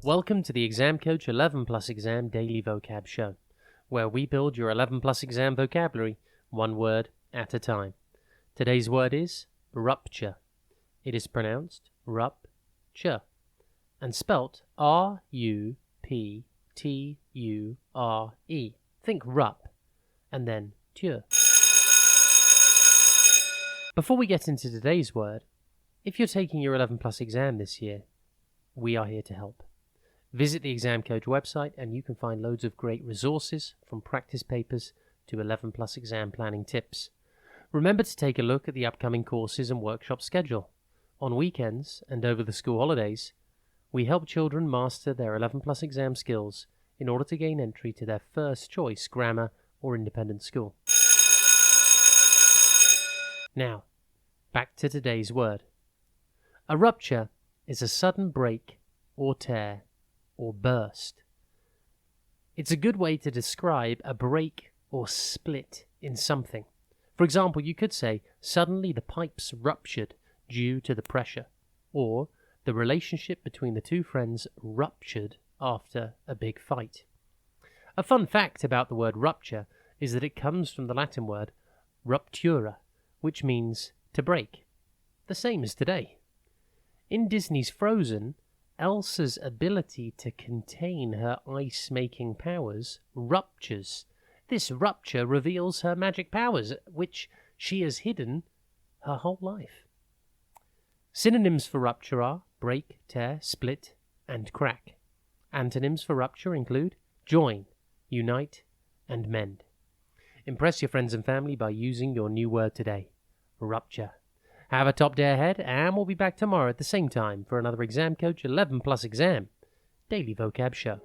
Welcome to the Exam Coach 11 Plus Exam Daily Vocab Show, where we build your 11 Plus Exam vocabulary one word at a time. Today's word is rupture. It is pronounced rupture and spelt R-U-P-T-U-R-E. Think rup and then ture. Before we get into today's word, if you're taking your 11 Plus exam this year, we are here to help. Visit the Exam Coach website and you can find loads of great resources from practice papers to 11 Plus exam planning tips. Remember to take a look at the upcoming courses and workshop schedule. On weekends and over the school holidays, we help children master their 11 Plus exam skills in order to gain entry to their first choice grammar or independent school. Now, back to today's word. A rupture is a sudden break or tear or burst. It's a good way to describe a break or split in something. For example, you could say, suddenly the pipes ruptured due to the pressure, or the relationship between the two friends ruptured after a big fight. A fun fact about the word rupture is that it comes from the Latin word ruptura, which means to break, the same as today. In Disney's Frozen, Elsa's ability to contain her ice-making powers ruptures. This rupture reveals her magic powers, which she has hidden her whole life. Synonyms for rupture are break, tear, split, and crack. Antonyms for rupture include join, unite, and mend. Impress your friends and family by using your new word today, rupture. Have a top day ahead, and we'll be back tomorrow at the same time for another Exam Coach 11 Plus Exam Daily Vocab Show.